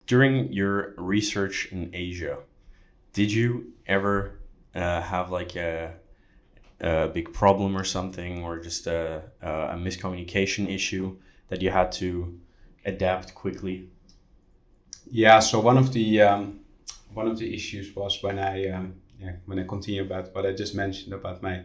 During your research in Asia, did you ever have like a big problem or something, or just a miscommunication issue that you had to adapt quickly? Yeah, so one of the issues was when I continue about what I just mentioned about my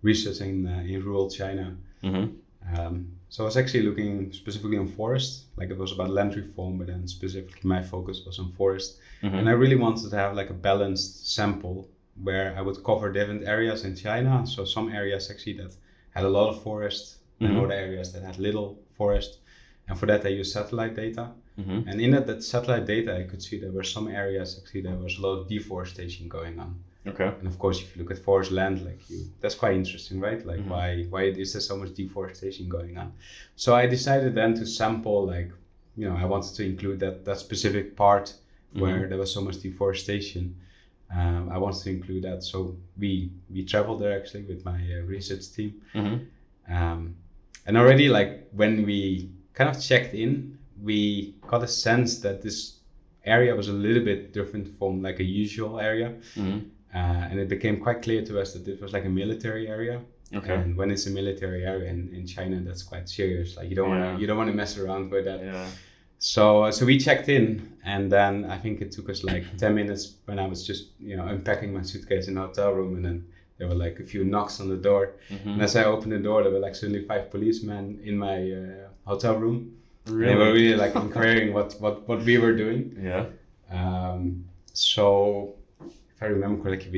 research in rural China. Mm-hmm. So I was actually looking specifically on forest, like it was about land reform, but then specifically my focus was on forest, and I really wanted to have like a balanced sample where I would cover different areas in China. So some areas actually that had a lot of forest, and other areas that had little forest, and for that I used satellite data. And in that satellite data, I could see there were some areas actually there was a lot of deforestation going on. Okay. And of course, if you look at forest land, that's quite interesting, right? Like why is there so much deforestation going on? So I decided then to sample, like, I wanted to include that specific part where there was so much deforestation. I wanted to include that. So we traveled there actually with my research team. And already like when we kind of checked in, we got a sense that this area was a little bit different from like a usual area. And it became quite clear to us that this was like a military area. Okay. And when it's a military area in China, that's quite serious. Like you don't want to mess around with that. Yeah. So we checked in, and then I think it took us like 10 minutes when I was just unpacking my suitcase in the hotel room, and then there were like a few knocks on the door. And as I opened the door, there were like suddenly 5 policemen in my hotel room. Really? They were really like inquiring what we were doing. Yeah. So if I remember correctly,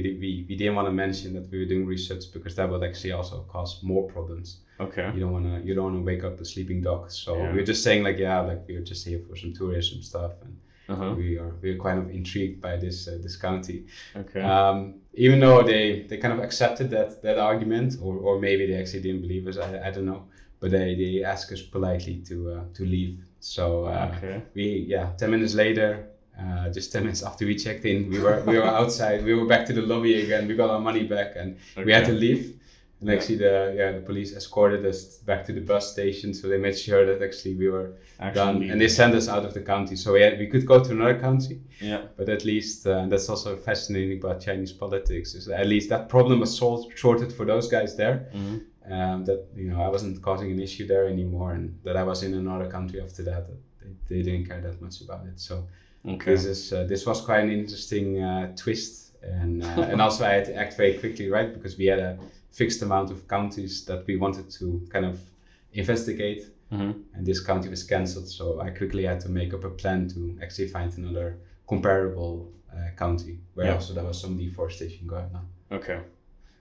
we didn't want to mention that we were doing research because that would actually also cause more problems. Okay. You don't want to wake up the sleeping dog. So Yeah. we were just saying like, we were just here for some tourism stuff, and we are kind of intrigued by this county. Okay. Even though they kind of accepted that argument, or maybe they actually didn't believe us. I don't know, but they asked us politely to leave. So Okay. 10 minutes later. Just 10 minutes after we checked in, we were outside. We were back to the lobby again. We got our money back, and we had to leave. And actually, the police escorted us back to the bus station. So they made sure that actually we were done, and they sent us out of the county. So we could go to another county. Yeah. But at least that's also fascinating about Chinese politics. Is at least that problem was sorted for those guys there. That I wasn't causing an issue there anymore, and that I was in another country after that. They didn't care that much about it. So. Okay. This was quite an interesting twist, and also I had to act very quickly, right? Because we had a fixed amount of counties that we wanted to kind of investigate, and this county was cancelled, so I quickly had to make up a plan to actually find another comparable county where also there was some deforestation going on. Okay.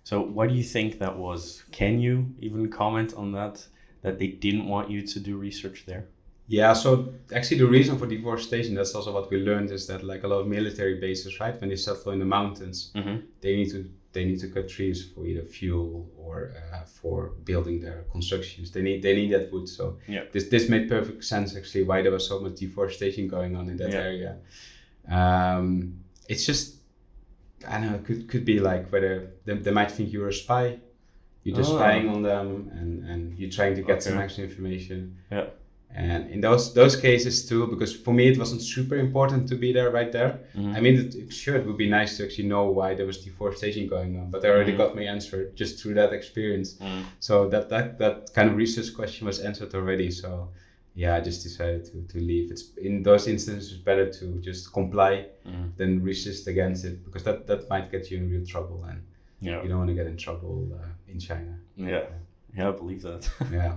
So why do you think that was? Can you even comment on that they didn't want you to do research there? Yeah, so actually the reason for deforestation, that's also what we learned, is that like a lot of military bases, right, when they settle in the mountains, they need to cut trees for either fuel or for building their constructions. They need that wood. So this made perfect sense actually why there was so much deforestation going on in that area. It's just, I don't know, it could be like whether they might think you're a spy, you're just spying on them, and you're trying to get some extra information. Yeah. And in those cases too, because for me it wasn't super important to be there right there. I mean, it would be nice to actually know why there was deforestation going on, but I already got my answer just through that experience. So that kind of research question was answered already. So yeah, I just decided to leave. It's in those instances it's better to just comply than resist against it, because that might get you in real trouble, and you don't want to get in trouble in China. Yeah, I believe that. Yeah.